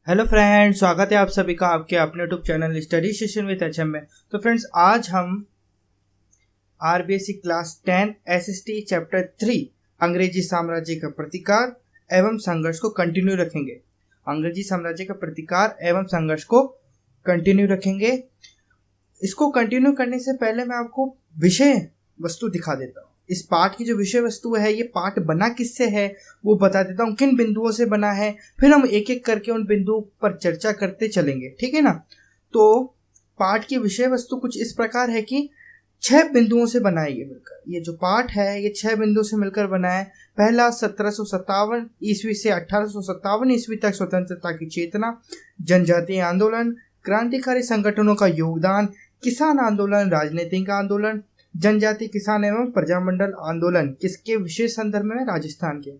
Hello friends, स्वागत है आप सभी का आपके अपने YouTube channel study session with HM में। तो फ्रेंड्स, आज हम आरबीएससी क्लास 10 एसएसटी चैप्टर 3 अंग्रेजी साम्राज्य का प्रतिकार एवं संघर्ष को कंटिन्यू रखेंगे। अंग्रेजी साम्राज्य का प्रतिकार एवं संघर्ष को कंटिन्यू रखेंगे। इसको कंटिन्यू करने से पहले मैं आपको विषय वस्तु दिखा देता हूँ। इस पाठ की जो विषय वस्तु है, ये पाठ बना किससे है वो बता देता हूँ, किन बिंदुओं से बना है। फिर हम एक एक करके उन बिंदुओं पर चर्चा करते चलेंगे, ठीक है ना। तो पाठ की विषय वस्तु कुछ इस प्रकार है कि 6 बिंदुओं से बना है ये मिलकर। ये जो पाठ है ये 6 बिंदुओं से मिलकर बना है। पहला 1757 ईस्वी से 1857 ईस्वी तक स्वतंत्रता की चेतना, जनजातीय आंदोलन, क्रांतिकारी संगठनों का योगदान, किसान आंदोलन, राजनीतिक आंदोलन, जनजाति किसान एवं प्रजामंडल आंदोलन। किसके विशेष संदर्भ में? राजस्थान के।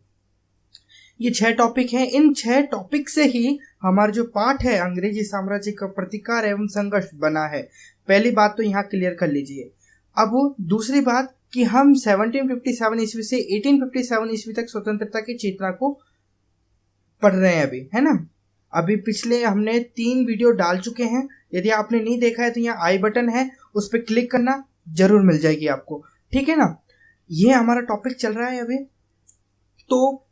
ये 6 टॉपिक हैं। इन 6 टॉपिक से ही हमारा जो पाठ है अंग्रेजी साम्राज्य का प्रतिकार एवं संघर्ष बना है। पहली बात तो यहाँ क्लियर कर लीजिए। अब दूसरी बात कि हम 1757 ईस्वी से 1857 ईस्वी तक स्वतंत्रता की चेतना को पढ़ रहे हैं अभी, है ना। अभी पिछले हमने 3 वीडियो डाल चुके हैं। यदि आपने नहीं देखा है तो यहाँ आई बटन है, उस पर क्लिक करना, जरूर मिल जाएगी आपको, ठीक है ना। ये हमारा टॉपिक चल रहा है अभी। तो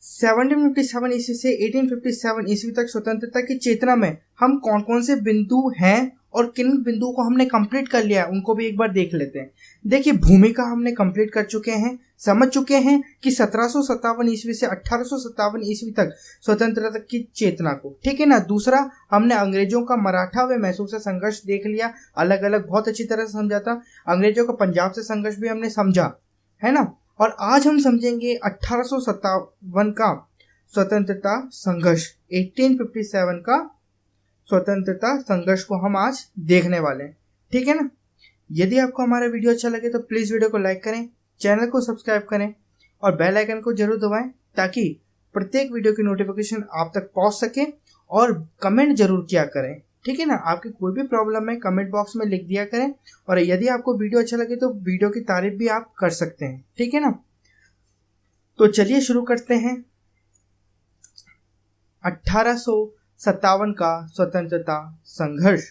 1757 ईस्वी से 1857 ईस्वी तक स्वतंत्रता की चेतना में हम कौन कौन से बिंदु हैं और किन बिंदुओं को हमने कंप्लीट कर लिया उनको भी एक बार देख लेते हैं। देखिए, भूमिका हमने कंप्लीट कर चुके हैं, समझ चुके हैं कि 1757 ईस्वी से 1857 ईस्वी तक स्वतंत्रता की चेतना को, ठीक है ना। दूसरा, हमने अंग्रेजों का मराठा व मैसूर से संघर्ष देख लिया, अलग अलग बहुत अच्छी तरह से समझा था। अंग्रेजों का पंजाब से संघर्ष भी हमने समझा, है ना। और आज हम समझेंगे 1857 का स्वतंत्रता संघर्ष, 1857 का स्वतंत्रता संघर्ष को हम आज देखने वाले हैं, ठीक है ना। यदि आपको हमारा वीडियो अच्छा लगे तो प्लीज़ वीडियो को लाइक करें, चैनल को सब्सक्राइब करें और बेल आइकन को जरूर दबाएं ताकि प्रत्येक वीडियो की नोटिफिकेशन आप तक पहुंच सके। और कमेंट जरूर किया करें, ठीक है ना। आपकी कोई भी प्रॉब्लम है कमेंट बॉक्स में लिख दिया करें। और यदि आपको वीडियो अच्छा लगे तो वीडियो की तारीफ भी आप कर सकते हैं, ठीक है ना। तो चलिए शुरू करते हैं। 1857 का स्वतंत्रता संघर्ष।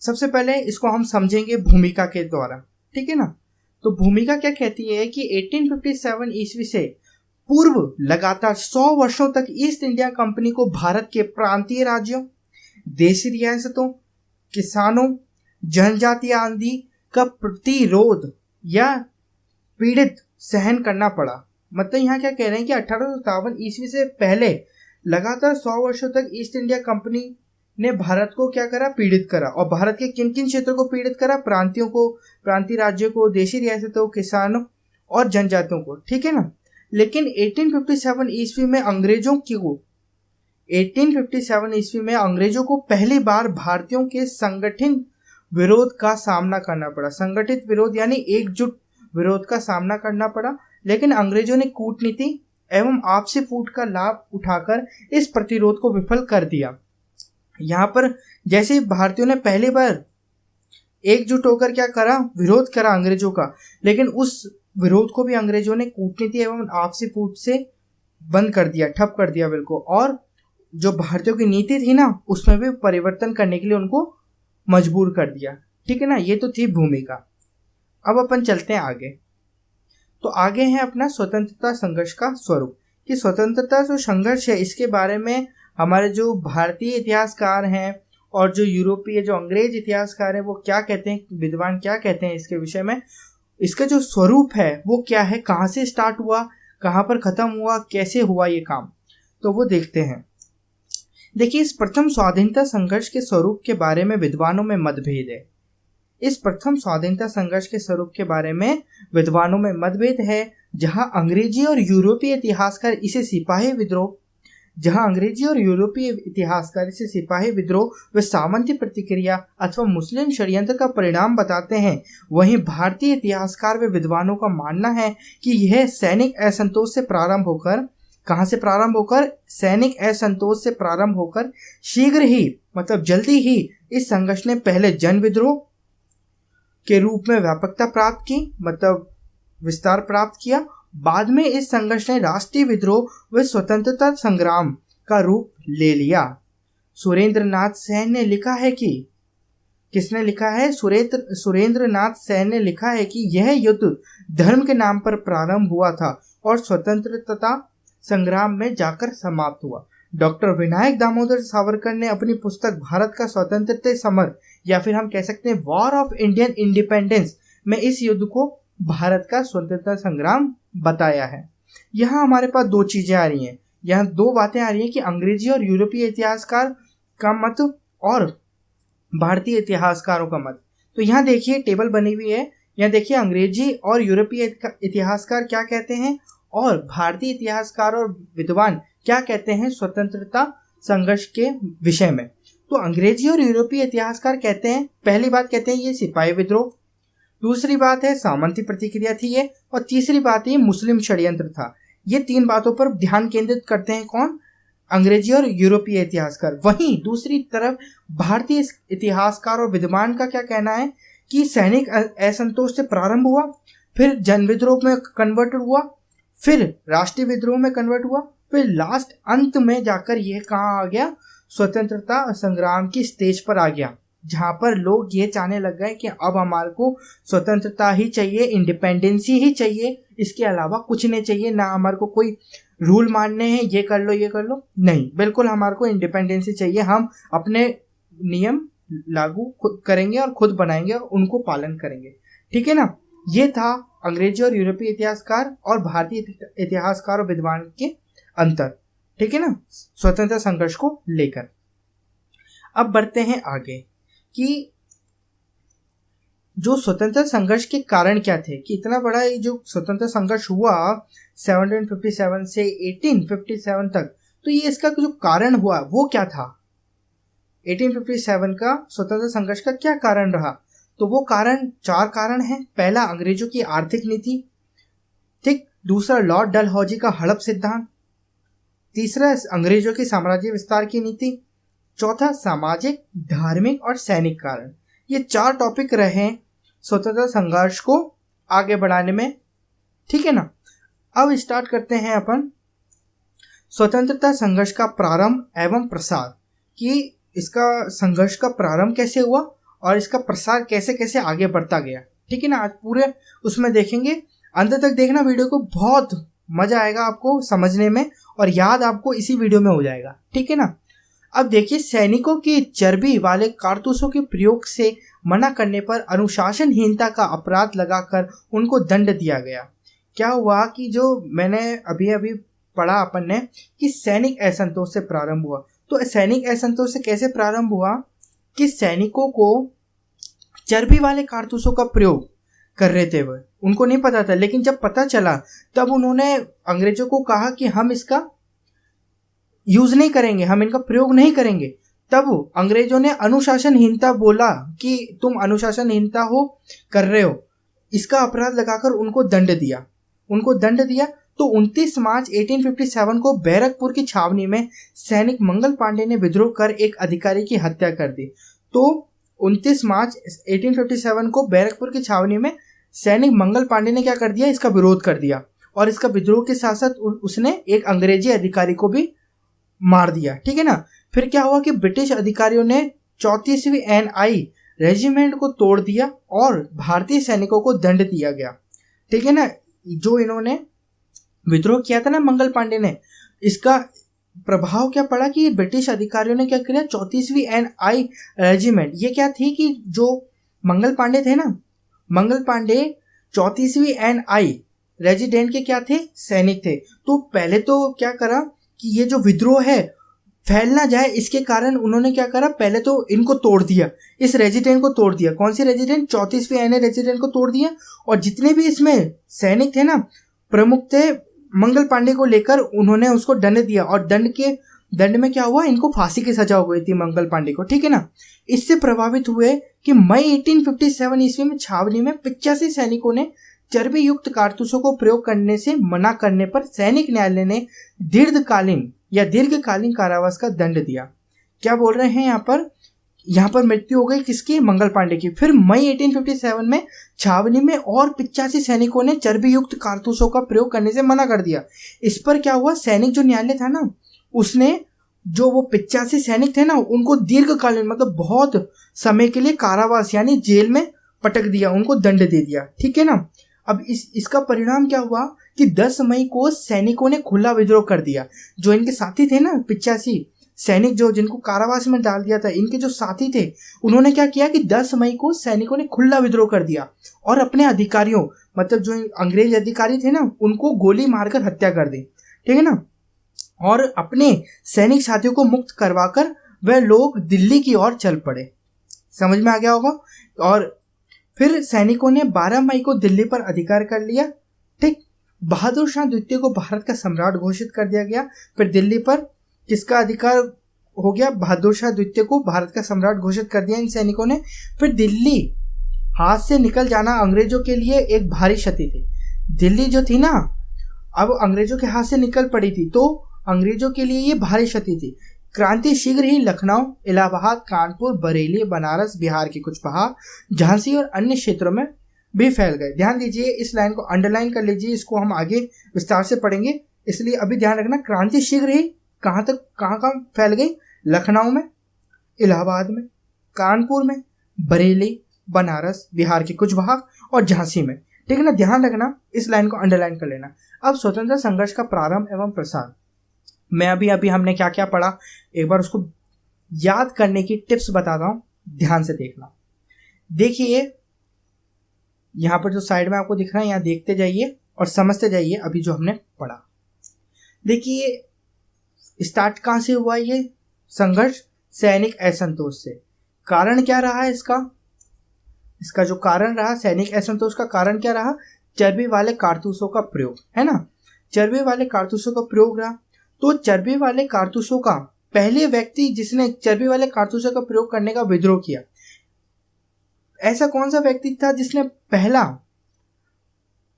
सबसे पहले इसको हम समझेंगे भूमिका के द्वारा, ठीक है ना। तो भूमिका क्या कहती है कि 1857 ईस्वी से पूर्व लगातार 100 वर्षों तक ईस्ट इंडिया कंपनी को भारत के प्रांतीय राज्यों, देशी रियासतों, किसानों, जनजातीय आंदी का प्रतिरोध या पीड़ित सहन करना पड़ा। मतलब यहाँ क्या कह रहे हैं कि 1857 ईस्वी से पहले लगातार 100 वर्षों तक ईस्ट इंडिया कंपनी ने भारत को क्या करा? पीड़ित करा। और भारत के किन किन क्षेत्रों को पीड़ित करा? प्रांतियों को, प्रांतीय राज्यों को, देशी रियासतों, किसानों और जनजातियों को, ठीक है ना। लेकिन 1857 ईस्वी में अंग्रेजों को पहली बार भारतीयों के संगठित विरोध का सामना करना पड़ा। संगठित विरोध यानी एकजुट विरोध का सामना करना पड़ा। लेकिन अंग्रेजों ने कूटनीति एवं आपसी फूट का लाभ उठाकर इस प्रतिरोध को विफल कर दिया। यहाँ पर जैसे भारतीयों ने पहली बार एकजुट होकर क्या करा? विरोध करा अंग्रेजों का, लेकिन उस विरोध को भी अंग्रेजों ने कूटनीति एवं आपसी फूट से बंद कर दिया, ठप कर दिया बिल्कुल। और जो भारतीयों की नीति थी ना, उसमें भी परिवर्तन करने के लिए उनको मजबूर कर दिया, ठीक है ना। ये तो थी भूमिका। अब अपन चलते हैं आगे। तो आगे है अपना स्वतंत्रता संघर्ष का स्वरूप, कि स्वतंत्रता जो संघर्ष है इसके बारे में हमारे जो भारतीय इतिहासकार हैं और जो यूरोपीय, जो अंग्रेज इतिहासकार हैं, वो क्या कहते हैं, विद्वान क्या कहते हैं इसके विषय में। इसका जो स्वरूप है वो क्या है, कहाँ से स्टार्ट हुआ, कहाँ पर खत्म हुआ, कैसे हुआ ये काम, तो वो देखते हैं। देखिए, इस प्रथम स्वाधीनता संघर्ष के स्वरूप के बारे में विद्वानों में मतभेद है। इस प्रथम स्वाधीनता संघर्ष के स्वरूप के बारे में विद्वानों में मतभेद है। जहां अंग्रेजी और यूरोपीय इतिहासकार इसे सिपाही विद्रोह व सामंती प्रतिक्रिया अथवा मुस्लिम षड्यंत्र का परिणाम बताते हैं, वहीं भारतीय इतिहासकार व विद्वानों का मानना है कि यह सैनिक असंतोष से प्रारंभ होकर, कहां से प्रारंभ होकर? सैनिक असंतोष से प्रारंभ होकर शीघ्र ही, मतलब जल्दी ही, इस संघर्ष ने पहले जन विद्रोह के रूप में व्यापकता प्राप्त की, मतलब विस्तार प्राप्त किया। बाद में इस संघर्ष ने राष्ट्रीय विद्रोह व स्वतंत्रता संग्राम का रूप ले लिया। सुरेंद्रनाथ सेन ने लिखा है कि, किसने लिखा है? सुरेंद्रनाथ सेन ने लिखा है कि यह युद्ध धर्म के नाम पर प्रारंभ हुआ था और स्वतंत्रता संग्राम में जाकर समाप्त हुआ। डॉक्टर विनायक दामोदर सावरकर ने अपनी पुस्तक भारत का स्वतंत्रता समर, या फिर हम कह सकते हैं वॉर ऑफ इंडियन इंडिपेंडेंस, में इस युद्ध को भारत का स्वतंत्रता संग्राम बताया है। यहाँ हमारे पास दो चीजें आ रही हैं, यहाँ दो बातें आ रही हैं कि अंग्रेजी और यूरोपीय इतिहासकार का मत और भारतीय इतिहासकारों का मत। तो यहाँ देखिए टेबल बनी हुई है, यहाँ देखिए अंग्रेजी और यूरोपीय इतिहासकार क्या कहते हैं और भारतीय इतिहासकार और विद्वान क्या कहते हैं स्वतंत्रता संघर्ष के विषय में। तो अंग्रेजी और यूरोपीय इतिहासकार कहते हैं, पहली बात कहते हैं ये सिपाही विद्रोह, दूसरी बात है सामंती प्रतिक्रिया थी ये, और तीसरी बात ये मुस्लिम षड्यंत्र था। ये तीन बातों पर ध्यान केंद्रित करते हैं कौन? अंग्रेजी और यूरोपीय इतिहासकार। वहीं दूसरी तरफ भारतीय इतिहासकार और विद्वान का क्या कहना है कि सैनिक असंतोष से प्रारंभ हुआ, फिर जन विद्रोह में कन्वर्ट हुआ, फिर राष्ट्रीय विद्रोह में कन्वर्ट हुआ, फिर लास्ट अंत में जाकर यह कहाँ आ गया? स्वतंत्रता संग्राम की स्टेज पर आ गया, जहां पर लोग ये चाहने लग गए कि अब हमारे को स्वतंत्रता ही चाहिए, इंडिपेंडेंसी ही चाहिए, इसके अलावा कुछ नहीं चाहिए, ना हमारे को कोई रूल मानने हैं, ये कर लो ये कर लो, नहीं, बिल्कुल हमारे को इंडिपेंडेंसी चाहिए, हम अपने नियम लागू करेंगे और खुद बनाएंगे और उनको पालन करेंगे। ठीक है ना? ये था अंग्रेजी और यूरोपीय इतिहासकार और भारतीय इतिहासकार और विद्वान के अंतर। ठीक है ना, स्वतंत्रता संघर्ष को लेकर। अब बढ़ते हैं आगे कि जो स्वतंत्रता संघर्ष के कारण क्या थे, कि इतना बड़ा ये जो स्वतंत्रता संघर्ष हुआ 1757 से 1857 तक, तो ये इसका जो कारण हुआ वो क्या था? 1857 का स्वतंत्रता संघर्ष का क्या कारण रहा? तो वो कारण, चार कारण हैं। पहला, अंग्रेजों की आर्थिक नीति, ठीक। दूसरा, लॉर्ड डलहौजी का हड़प सिद्धांत। तीसरा, अंग्रेजों की साम्राज्य विस्तार की नीति। चौथा, सामाजिक, धार्मिक और सैनिक कारण। ये चार टॉपिक रहे स्वतंत्रता संघर्ष को आगे बढ़ाने में। ठीक है ना? अब स्टार्ट करते हैं अपन स्वतंत्रता संघर्ष का प्रारंभ एवं प्रसार, कि इसका संघर्ष का प्रारंभ कैसे हुआ और इसका प्रसार कैसे कैसे आगे बढ़ता गया। ठीक है ना? आज पूरे उसमें देखेंगे, अंत तक देखना वीडियो को, बहुत मजा आएगा आपको समझने में और याद आपको इसी वीडियो में हो जाएगा। ठीक है ना? अब देखिए, सैनिकों की चर्बी वाले कारतूसों के प्रयोग से मना करने पर अनुशासनहीनता का अपराध लगाकर उनको दंड दिया गया। क्या हुआ कि जो मैंने अभी अभी पढ़ा अपन ने कि सैनिक असंतोष से प्रारंभ हुआ, तो सैनिक असंतोष से कैसे प्रारंभ हुआ कि सैनिकों को चर्बी वाले कारतूसों का प्रयोग कर रहे थे, वो उनको नहीं पता था, लेकिन जब पता चला तब उन्होंने अंग्रेजों को कहा कि हम इसका यूज नहीं करेंगे, हम इनका प्रयोग नहीं करेंगे। तब अंग्रेजों ने अनुशासनहीनता बोला कि तुम अनुशासनहीनता हो कर रहे हो, इसका अपराध लगाकर उनको दंड दिया। तो 29 मार्च 1857 को बैरकपुर की छावनी में सैनिक मंगल पांडे ने विद्रोह कर एक अधिकारी की हत्या कर दी। तो 29 मार्च 1857 को बैरकपुर की छावनी में सैनिक मंगल पांडे ने क्या कर दिया? इसका विरोध कर दिया, और इसका विद्रोह के साथ साथ उसने एक अंग्रेजी अधिकारी को भी मार दिया। ठीक है ना? फिर क्या हुआ कि ब्रिटिश अधिकारियों ने 34वीं NI रेजिमेंट को तोड़ दिया और भारतीय सैनिकों को दंड दिया गया। ठीक है ना? जो इन्होंने विद्रोह किया था ना मंगल पांडे ने, इसका प्रभाव क्या पड़ा कि ब्रिटिश अधिकारियों ने क्या किया? 34वीं NI रेजिमेंट, ये क्या थी कि जो मंगल पांडे थे ना, मंगल पांडे 34वीं NI रेजिडेंट के क्या थे? सैनिक थे। तो पहले तो क्या करा कि ये जो विद्रोह है फैल ना जाए, इसके कारण उन्होंने क्या करा? पहले तो इनको तोड़ दिया, इस रेजिडेंट को तोड़ दिया। कौन सी रेजिडेंट? 34वीं NI रेजिडेंट को तोड़ दिया, और जितने भी इसमें सैनिक थे ना, प्रमुख थे, मंगल पांडे को लेकर उन्होंने उसको दंड दिया, और दंड में क्या हुआ? इनको फांसी की सजा हो गई थी मंगल पांडे को। ठीक है ना? इससे प्रभावित हुए कि मई 1857 ईस्वी में छावनी में 85 सैनिकों ने चर्बी युक्त कारतूसों को प्रयोग करने से मना करने पर सैनिक न्यायालय ने दीर्घकालीन कारावास का दंड दिया। क्या बोल रहे हैं यहाँ पर मृत्यु हो गई किसकी? मंगल पांडे की। फिर मई 1857 में छावनी में और 85 सैनिकों ने चर्बी युक्त कारतूसों का प्रयोग करने से मना कर दिया। इस पर क्या हुआ? सैनिक जो न्यायालय था ना, उसने जो वो 85 सैनिक थे ना, उनको दीर्घकालीन मतलब बहुत समय के लिए कारावास यानी जेल में पटक दिया, उनको दंड दे दिया। ठीक है ना। अब इसका परिणाम क्या हुआ कि 10 मई को सैनिकों ने खुला विद्रोह कर दिया। जो इनके साथी थे ना 85 सैनिक जो जिनको कारावास में डाल दिया था, इनके जो साथी थे उन्होंने क्या किया कि 10 मई को सैनिकों ने खुला विद्रोह कर दिया और अपने अधिकारियों मतलब जो अंग्रेज अधिकारी थे ना उनको गोली मारकर हत्या कर दी। ठीक है ना। और अपने सैनिक साथियों को मुक्त करवाकर वह लोग दिल्ली की ओर चल पड़े। समझ में आ गया होगा। और फिर सैनिकों ने 12 मई को दिल्ली पर अधिकार कर लिया। ठीक। बहादुर शाह द्वितीय को भारत का सम्राट घोषित कर दिया गया। फिर दिल्ली पर किसका अधिकार हो गया? बहादुर शाह द्वितीय को भारत का सम्राट घोषित कर दिया इन सैनिकों ने। फिर दिल्ली हाथ से निकल जाना अंग्रेजों के लिए एक भारी क्षति थी। दिल्ली जो थी ना अब अंग्रेजों के हाथ से निकल पड़ी थी, तो अंग्रेजों के लिए ये भारी क्षति थी। क्रांति शीघ्र ही लखनऊ, इलाहाबाद, कानपुर, बरेली, बनारस, बिहार के कुछ भाग, झांसी और अन्य क्षेत्रों में भी फैल गए। ध्यान दीजिए, इस लाइन को अंडरलाइन कर लीजिए, इसको हम आगे विस्तार से पढ़ेंगे, इसलिए अभी ध्यान रखना। क्रांति शीघ्र ही कहाँ फैल गई? लखनऊ में, इलाहाबाद में, कानपुर में, बरेली, बनारस, बिहार के कुछ भाग और झांसी में। ठीक है ना। ध्यान रखना, इस लाइन को अंडरलाइन कर लेना। अब स्वतंत्रता संघर्ष का प्रारंभ एवं प्रसार, मैं अभी हमने क्या क्या पढ़ा एक बार उसको याद करने की टिप्स बताता हूं, ध्यान से देखना। देखिए यहां पर जो साइड में आपको दिख रहा है, यहां देखते जाइए और समझते जाइए अभी जो हमने पढ़ा। देखिए स्टार्ट कहां से हुआ ये संघर्ष? सैनिक असंतोष से। कारण क्या रहा है इसका जो कारण रहा सैनिक असंतोष का कारण क्या रहा? चर्बी वाले कारतूसों का प्रयोग, है ना। चर्बी वाले कारतूसों का प्रयोग रहा। तो चर्बी वाले कारतूसों का पहले व्यक्ति जिसने चर्बी वाले कारतूसों का प्रयोग करने का विद्रोह किया, ऐसा कौन सा व्यक्ति था जिसने पहला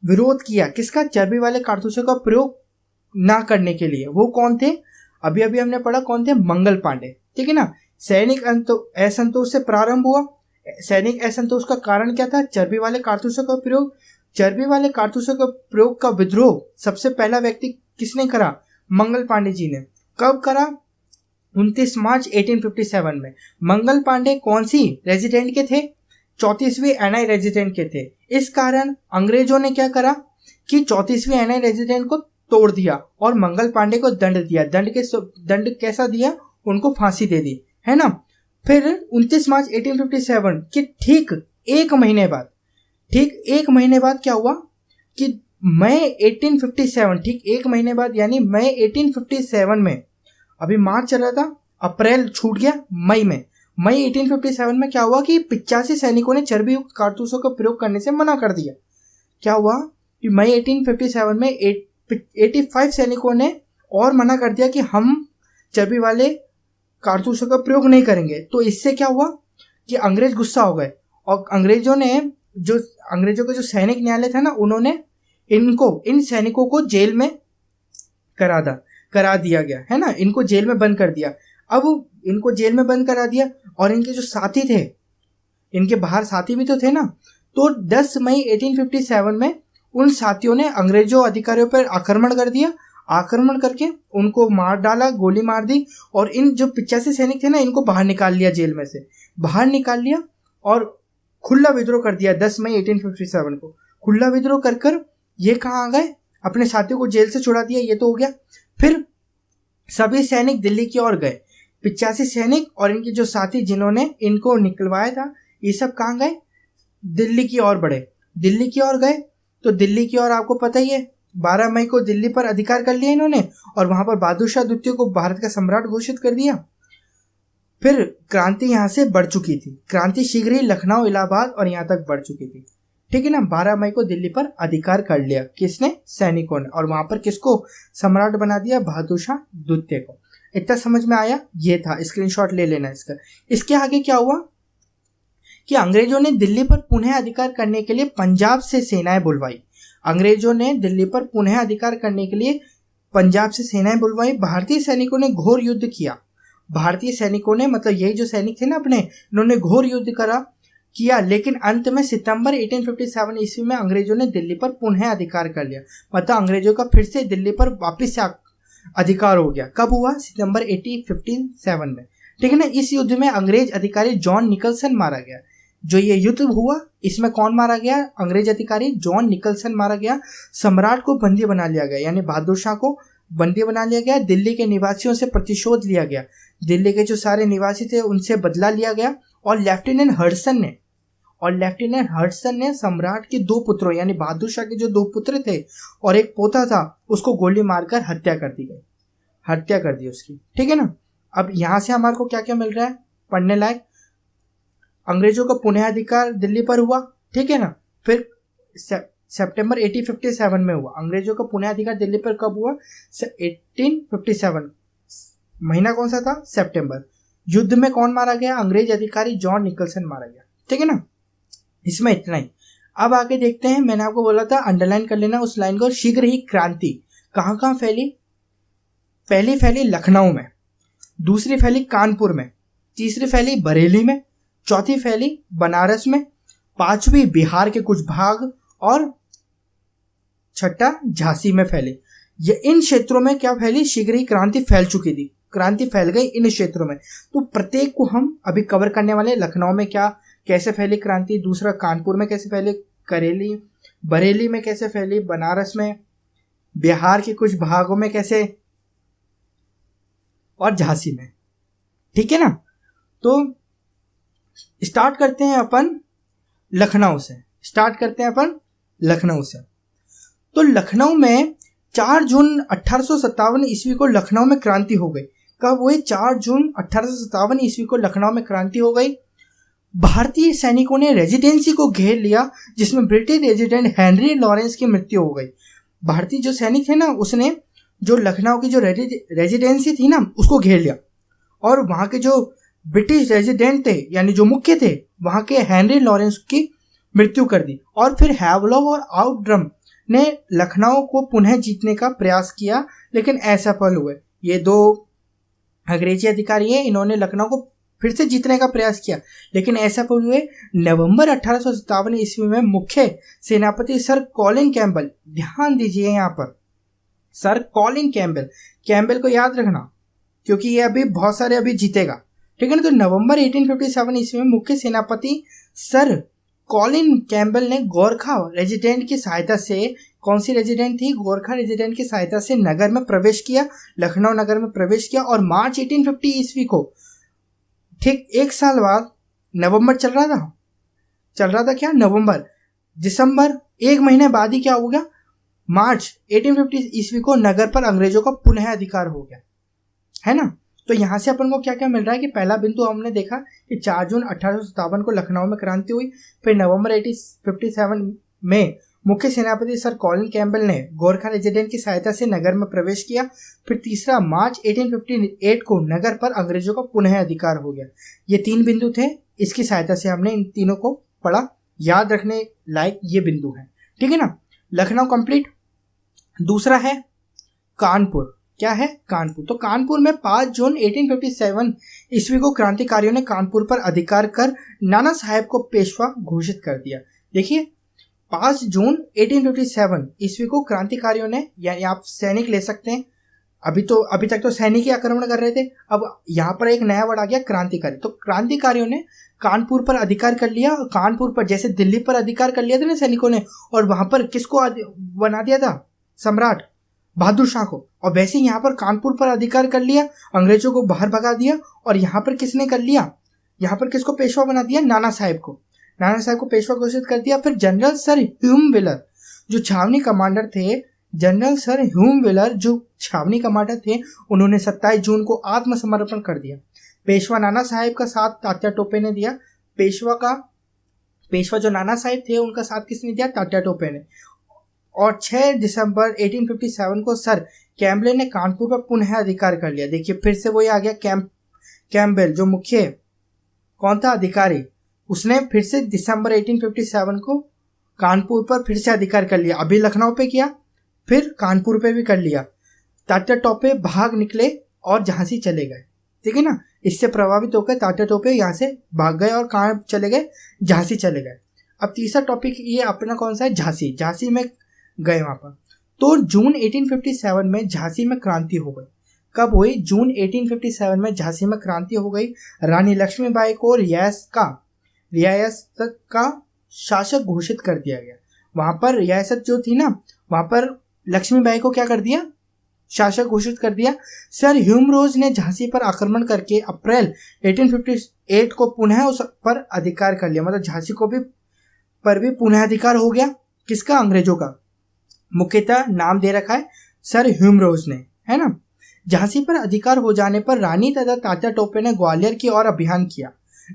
विरोध किया किसका? चर्बी वाले कारतूसों का प्रयोग ना करने के लिए। वो कौन थे? अभी हमने पढ़ा कौन थे? मंगल पांडे। ठीक है ना। सैनिक असंतोष से प्रारंभ हुआ। सैनिक असंतोष का कारण क्या था? चर्बी वाले कारतूसों का प्रयोग। चर्बी वाले कारतूसों का प्रयोग का विद्रोह सबसे पहला व्यक्ति किसने करा? मंगल पांडे जी ने। कब करा? 29 मार्च 1857 में। मंगल पांडे कौन सी रेजिडेंट के थे? 34वीं एनआई रेजिडेंट के थे। इस कारण अंग्रेजों ने क्या करा कि 34वीं एनआई रेजिडेंट को तोड़ दिया और मंगल पांडे को दंड दिया। दंड कैसा दिया? उनको फांसी दे दी, है ना। फिर 29 मार्च 1857 के ठीक एक महीने बाद क्या हुआ कि मई 1857, ठीक एक महीने बाद यानी मई 1857 में, अभी मार्च चल रहा था, अप्रैल छूट गया मई में। मई 1857 में क्या हुआ कि 85 सैनिकों ने चर्बी युक्त कारतूसों का प्रयोग करने से मना कर दिया। क्या हुआ कि मई 1857 में 85 सैनिकों ने और मना कर दिया कि हम चर्बी वाले कारतूसों का प्रयोग नहीं करेंगे। तो इससे क्या हुआ कि अंग्रेज गुस्सा हो गए और अंग्रेजों का जो सैनिक न्यायालय था ना, उन्होंने इन सैनिकों को जेल में करा दिया गया, है ना। इनको जेल में बंद कर दिया। अब इनको जेल में बंद करा दिया और इनके जो साथी थे, इनके बाहर साथी भी तो थे ना। तो 10 मई 1857 में उन साथियों ने अंग्रेजों अधिकारियों पर आक्रमण कर दिया। आक्रमण करके उनको मार डाला, गोली मार दी और इन जो 85 सैनिक थे ना, इनको बाहर निकाल लिया, जेल में से बाहर निकाल लिया और खुला विद्रोह कर दिया। 10 मई 1857 को खुला विद्रोह कर ये कहाँ आ गए? अपने साथियों को जेल से छुड़ा दिया, ये तो हो गया। फिर सभी सैनिक दिल्ली की ओर गए। 85 सैनिक और इनके जो साथी जिन्होंने इनको निकलवाया था, ये सब कहाँ गए? दिल्ली की ओर बढ़े। दिल्ली की ओर गए तो दिल्ली की ओर आपको पता ही है 12 मई को दिल्ली पर अधिकार कर लिया इन्होंने और वहां पर बहादुर शाह द्वितीय को भारत का सम्राट घोषित कर दिया। फिर क्रांति यहां से बढ़ चुकी थी। क्रांति शीघ्र ही लखनऊ, इलाहाबाद और यहां तक बढ़ चुकी थी। ठीक है ना। 12 मई को दिल्ली पर अधिकार कर लिया किसने? सैनिकों ने। और वहां पर किसको सम्राट बना दिया? बहादुर शाह द्वितीय को। इतना समझ में आया? ये था, स्क्रीनशॉट ले लेना इसका। इसके आगे क्या हुआ कि अंग्रेजों ने दिल्ली पर पुनः अधिकार करने के लिए पंजाब से सेनाएं बुलवाई। अंग्रेजों ने दिल्ली पर पुनः अधिकार करने के लिए पंजाब से सेनाएं बुलवाई। भारतीय सैनिकों ने घोर युद्ध किया। भारतीय सैनिकों ने, मतलब यही जो सैनिक थे ना अपने, इन्होंने घोर युद्ध किया, लेकिन अंत में सितंबर 1857 ईस्वी में अंग्रेजों ने दिल्ली पर पुनः अधिकार कर लिया। मतलब अंग्रेजों का फिर से दिल्ली पर वापस से अधिकार हो गया। कब हुआ? सितंबर 1857 में, ठीक है ना। इस युद्ध में अंग्रेज अधिकारी जॉन निकलसन मारा गया। जो ये युद्ध हुआ इसमें कौन मारा गया? अंग्रेज अधिकारी जॉन निकलसन मारा गया। सम्राट को बंदी बना लिया गया, यानी बहादुर शाह को बंदी बना लिया गया। दिल्ली के निवासियों से प्रतिशोध लिया गया, दिल्ली के जो सारे निवासी थे उनसे बदला लिया गया। और लेफ्टिनेंट हडसन ने सम्राट के 2 पुत्रों यानी बहादुर शाह के जो 2 पुत्र थे और एक पोता था उसको गोली मारकर हत्या कर दी उसकी, ठीक है ना। अब यहां से हमारे को क्या क्या मिल रहा है पढ़ने लायक? अंग्रेजों का पुनः अधिकार दिल्ली पर हुआ, ठीक है ना। फिर सितंबर 1857 में हुआ। अंग्रेजों का पुनः अधिकार दिल्ली पर कब हुआ? 1857। महीना कौन सा था? सितंबर। युद्ध में कौन मारा गया? अंग्रेज अधिकारी जॉन निकलसन मारा गया, ठीक है ना। इसमें इतना ही। अब आगे देखते हैं। मैंने आपको बोला था अंडरलाइन कर लेना उस लाइन को। शीघ्र ही क्रांति कहाँ फैली? पहली फैली लखनऊ में, दूसरी फैली कानपुर में, तीसरी फैली बरेली में, चौथी फैली बनारस में, पांचवी बिहार के कुछ भाग और छठा झांसी में फैली। ये इन क्षेत्रों में क्या फैली? शीघ्र ही क्रांति फैल चुकी थी, क्रांति फैल गई इन क्षेत्रों में। तो प्रत्येक को हम अभी कवर करने वाले। लखनऊ में कैसे फैली क्रांति, दूसरा कानपुर में कैसे फैली, बरेली में कैसे फैली, बनारस में, बिहार के कुछ भागों में कैसे, और झांसी में, ठीक है ना। तो स्टार्ट करते हैं अपन लखनऊ से। तो लखनऊ में 4 जून 1857 ईस्वी को लखनऊ में क्रांति हो गई। कब हुई? 4 जून 1857 ईस्वी को लखनऊ में क्रांति हो गई। भारतीय सैनिकों ने रेजिडेंसी को घेर लिया जिसमें ब्रिटिश रेजिडेंट हेनरी लॉरेंस की मृत्यु हो गई। भारतीय जो सैनिक थे ना उसने जो लखनऊ की जो रेजिडेंसी थी ना उसको घेर लिया और वहां के जो ब्रिटिश रेजिडेंट थे यानी जो मुख्य थे वहां के हेनरी लॉरेंस की मृत्यु कर दी। और फिर हैवलॉक और आउटड्रम ने लखनऊ को पुनः जीतने का प्रयास किया लेकिन असफल हुए। ये 2 अंग्रेजी अधिकारी हैं, इन्होंने लखनऊ को फिर से जीतने का प्रयास किया लेकिन असफल हुए। नवंबर 1857 ईस्वी में मुख्य सेनापति सर कॉलिन कैम्बल, ध्यान दीजिए यहाँ पर सर कॉलिन कैम्बल को याद रखना क्योंकि ये अभी बहुत सारे अभी जीतेगा, ठीक है ना। तो नवंबर 1857 ईस्वी में मुख्य सेनापति सर कॉलिन कैम्बल ने गोरखा रेजिडेंट की सहायता से, कौन सी रेजिडेंट थी? गोरखा रेजिडेंट की सहायता से नगर में प्रवेश किया, लखनऊ नगर में प्रवेश किया और मार्च 1850 ईस्वी को, ठीक 1 साल बाद, नवंबर चल रहा था क्या? नवंबर, दिसंबर, 1 महीने बाद ही क्या हो गया? मार्च 1850 ईस्वी को नगर पर अंग्रेजों का पुनः अधिकार हो गया, है ना। तो यहाँ से अपन को क्या क्या मिल रहा है कि पहला बिंदु हमने देखा कि 4 जून 1857 को लखनऊ में क्रांति हुई। फिर नवंबर 1857 में मुख्य सेनापति सर कॉलिन कैम्बल ने गोरखा रेजिडेंट की सहायता से नगर में प्रवेश किया। फिर तीसरा मार्च 1858 को नगर पर अंग्रेजों का पुनः अधिकार हो गया। ये 3 बिंदु थे, इसकी सहायता से हमने इन तीनों को पढ़ा, याद रखने लायक ये बिंदु है, ठीक है ना। लखनऊ कंप्लीट। दूसरा है कानपुर। क्या है? कानपुर। तो कानपुर में 5 जून 1857 ईस्वी को क्रांतिकारियों ने कानपुर पर अधिकार कर नाना साहेब को पेशवा घोषित कर दिया। देखिए 5 जून 1857 ईस्वी को क्रांतिकारियों ने, यानी आप सैनिक ले सकते हैं, अभी तक तो सैनिक ही आक्रमण कर रहे थे, अब यहाँ पर एक नया वर्ड आ गया क्रांतिकारी। तो क्रांतिकारियों ने कानपुर पर अधिकार कर लिया। और कानपुर पर जैसे दिल्ली पर अधिकार कर लिया था ना सैनिकों ने, और वहां पर किसको बना दिया था? सम्राट बहादुर शाह को। और वैसे ही यहाँ पर कानपुर पर अधिकार कर लिया, अंग्रेजों को बाहर भगा दिया। और यहाँ पर किसने कर लिया? यहाँ पर किसको पेशवा बना दिया? नाना साहेब को पेशवा घोषित कर दिया। फिर जनरल सर ह्यूम व्हीलर जो छावनी कमांडर थे, उन्होंने 27 जून को आत्मसमर्पण कर दिया। पेशवा नाना साहेब का साथ तात्या टोपे ने दिया। पेशवा जो नाना साहेब थे उनका साथ किसने दिया? तात्या टोपे ने। और 6 दिसंबर 1857 को सर कैम्बल ने कानपुर पर पुनः अधिकार कर लिया। देखिए फिर से वही आ गया कैम्बल, जो मुख्य कौन था? अधिकारी। उसने फिर से दिसंबर 1857 को कानपुर पर फिर से अधिकार कर लिया। अभी लखनऊ पे किया, फिर कानपुर पे भी कर लिया। तात्या टोपे भाग निकले और झांसी चले गए, ठीक है ना। इससे प्रभावित होकर तात्या टोपे यहाँ से भाग गए और कहाँ चले गए? झांसी चले गए। अब तीसरा टॉपिक ये अपना कौन सा है? झांसी में गए वहां पर। तो जून 1857 में झांसी में क्रांति हो गई। कब हुई? जून 1857 में झांसी में क्रांति हो गई। रानी लक्ष्मीबाई को रियासत का शासक घोषित कर दिया गया। वहां पर रियासत जो थी ना, वहां पर लक्ष्मीबाई को क्या कर दिया? शासक घोषित कर दिया। सर ह्यूम रोज ने झांसी पर आक्रमण करके अप्रैल 1858 को पुनः उस पर अधिकार कर लिया। मतलब झांसी को भी पर भी पुनः अधिकार हो गया। किसका? अंग्रेजों का। मुख्यतः नाम दे रखा है सर ह्यूम रोज ने, है ना। झांसी पर अधिकार हो जाने पर रानी तथा तात्या टोपे ने ग्वालियर की ओर अभियान किया,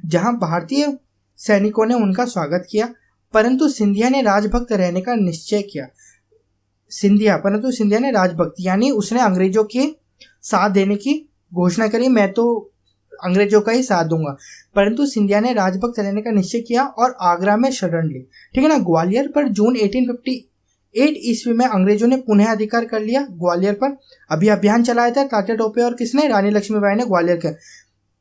जहां भारतीय सैनिकों ने उनका स्वागत किया, परंतु सिंधिया ने राजभक्त रहने का निश्चय किया। सिंधिया ने राजभक्त यानी उसने अंग्रेजों के साथ देने की घोषणा करी, मैं तो अंग्रेजों का ही साथ दूंगा, परंतु सिंधिया ने राजभक्त रहने का निश्चय किया और आगरा में शरण ली। ठीक है ना। ग्वालियर पर जून 1858 ईस्वी में अंग्रेजों ने पुनः अधिकार कर लिया। ग्वालियर पर अभी अभियान चलाया था तात्या टोपे और किसने? रानी लक्ष्मीबाई ने ग्वालियर के।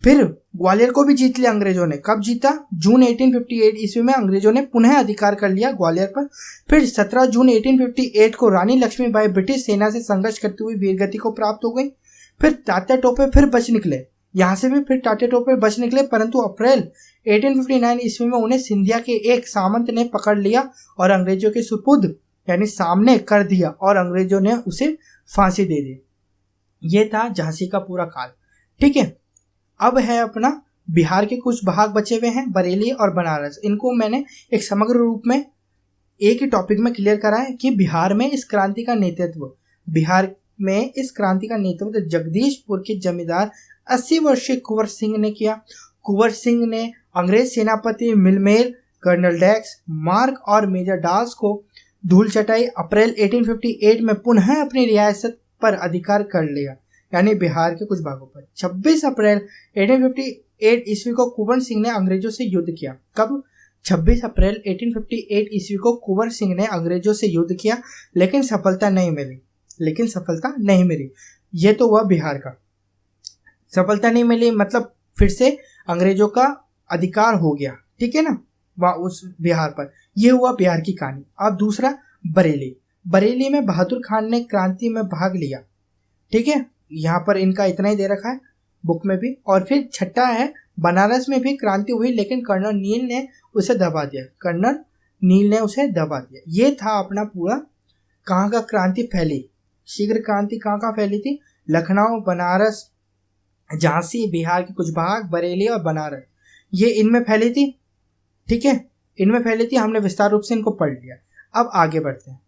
फिर ग्वालियर को भी जीत लिया अंग्रेजों ने। कब जीता? जून 1858 ईस्वी में अंग्रेजों ने पुनः अधिकार कर लिया ग्वालियर पर। फिर 17 जून 1858 को रानी लक्ष्मीबाई ब्रिटिश सेना से संघर्ष करते हुए वीरगति को प्राप्त हो गई। फिर तात्या टोपे फिर बच निकले, यहाँ से भी फिर तात्या टोपे बच निकले, परंतु अप्रैल 1859 ईस्वी में उन्हें सिंधिया के एक सामंत ने पकड़ लिया और अंग्रेजों के सुपुर्द यानी सामने कर दिया और अंग्रेजों ने उसे फांसी दे दी। ये था झांसी का पूरा काल। ठीक है। अब है अपना बिहार के कुछ भाग बचे हुए हैं, बरेली और बनारस। इनको मैंने एक समग्र रूप में एक ही टॉपिक में क्लियर करा है कि बिहार में इस क्रांति का नेतृत्व जगदीशपुर के जमींदार 80 वर्षीय कुंवर सिंह ने किया। कुंवर सिंह ने अंग्रेज सेनापति मिलमेल, कर्नल डैक्स, मार्क और मेजर डास को धूल चटाई। अप्रैल 1858 में पुनः अपनी रियासत पर अधिकार कर लिया, यानी बिहार के कुछ भागों पर। 26 अप्रैल 1858 ईस्वी को कुंवर सिंह ने अंग्रेजों से युद्ध किया। कब? 26 अप्रैल 1858 ईस्वी को कुंवर सिंह ने अंग्रेजों से युद्ध किया, लेकिन सफलता नहीं मिली। ये तो हुआ बिहार का। सफलता नहीं मिली मतलब फिर से अंग्रेजों का अधिकार हो गया। ठीक है ना, वहाँ उस बिहार पर। यह हुआ बिहार की कहानी। अब दूसरा बरेली में बहादुर खान ने क्रांति में भाग लिया। ठीक है, यहाँ पर इनका इतना ही दे रखा है बुक में भी। और फिर छठा है बनारस में भी क्रांति हुई, लेकिन कर्नल नील ने उसे दबा दिया। ये था अपना पूरा कहाँ का क्रांति फैली। शीघ्र क्रांति कहाँ फैली थी? लखनऊ, बनारस, झांसी, बिहार के कुछ भाग, बरेली और बनारस, ये इनमें फैली थी। ठीक है, इनमें फैली थी। हमने विस्तार रूप से इनको पढ़ लिया। अब आगे बढ़ते हैं।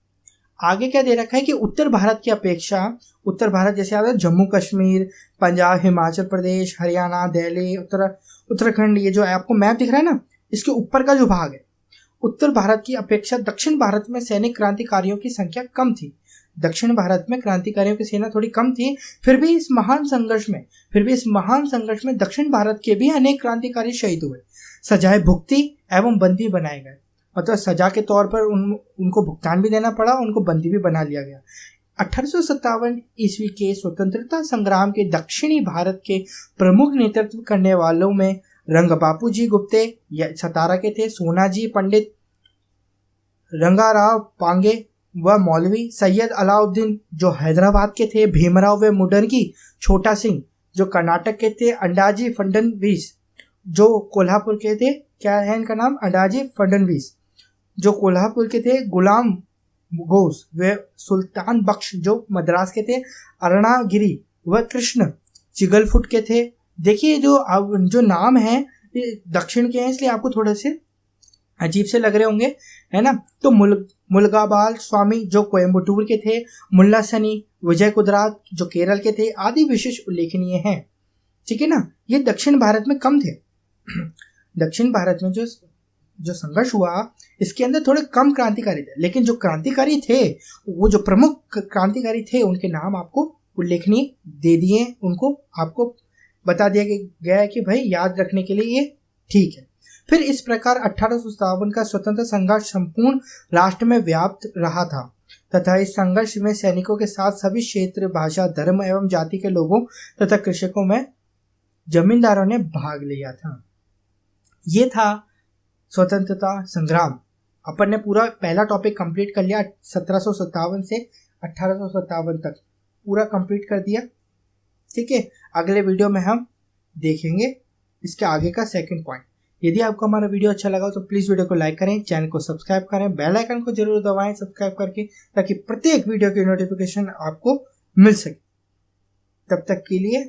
आगे क्या दे रखा है कि उत्तर भारत की अपेक्षा, उत्तर भारत जैसे आता है जम्मू कश्मीर, पंजाब, हिमाचल प्रदेश, हरियाणा, दिल्ली, उत्तराखंड, ये जो आपको मैप दिख रहा है ना, इसके ऊपर का जो भाग है, उत्तर भारत की अपेक्षा दक्षिण भारत में सैनिक क्रांतिकारियों की संख्या कम थी। दक्षिण भारत में क्रांतिकारियों की सेना थोड़ी कम थी। फिर भी इस महान संघर्ष में दक्षिण भारत के भी अनेक क्रांतिकारी शहीद हुए, सजाएं भुगती एवं बंदी बनाए गए। मतलब सजा के तौर पर उनको भुगतान भी देना पड़ा, उनको बंदी भी बना लिया गया। 1857 ईस्वी के स्वतंत्रता संग्राम के दक्षिणी भारत के प्रमुख नेतृत्व करने वालों में रंगबापू जी गुप्ते सतारा के थे, सोनाजी पंडित, रंगाराव पांगे व मौलवी सैयद अलाउद्दीन जो हैदराबाद के थे, भीमराव व मुडरगी, छोटा सिंह जो कर्नाटक के थे, अंडाजी फडणवीस जो कोल्हापुर के थे, क्या है इनका नाम? अंडाजी फडणवीस जो कोल्हापुर के थे, गुलाम घोष व सुल्तान बख्श जो मद्रास के थे, अरुणागिरी व कृष्ण चिगलफुट के थे। देखिए जो नाम है ये दक्षिण के हैं, इसलिए आपको थोड़े से अजीब से लग रहे होंगे, है ना। तो मुलगाबाल स्वामी जो कोयम्बटूर के थे, मुल्ला सनी, विजय कुदरात जो केरल के थे, आदि विशेष उल्लेखनीय हैं। ठीक है ना। ये दक्षिण भारत में कम थे। दक्षिण भारत में जो संघर्ष हुआ इसके अंदर थोड़े कम क्रांतिकारी थे, लेकिन जो क्रांतिकारी थे, वो जो प्रमुख क्रांतिकारी थे, उनके नाम आपको उल्लेखनीय दे दिए, उनको आपको बता दिया गया है कि भाई याद रखने के लिए ये ठीक है। फिर इस प्रकार 1857 का स्वतंत्र संघर्ष संपूर्ण राष्ट्र में व्याप्त रहा था तथा इस संघर्ष में सैनिकों के साथ सभी क्षेत्र, भाषा, धर्म एवं जाति के लोगों तथा कृषकों में जमींदारों ने भाग लिया था। ये था स्वतंत्रता संग्राम। अपन ने पूरा पहला टॉपिक कंप्लीट कर लिया 1757 से 1857 तक पूरा कंप्लीट कर दिया। ठीक है, अगले वीडियो में हम देखेंगे इसके आगे का सेकंड पॉइंट। यदि आपको हमारा वीडियो अच्छा लगा तो प्लीज़ वीडियो को लाइक करें, चैनल को सब्सक्राइब करें, बेल आइकन को जरूर दबाएं सब्सक्राइब करके, ताकि प्रत्येक वीडियो की नोटिफिकेशन आपको मिल सके। तब तक के लिए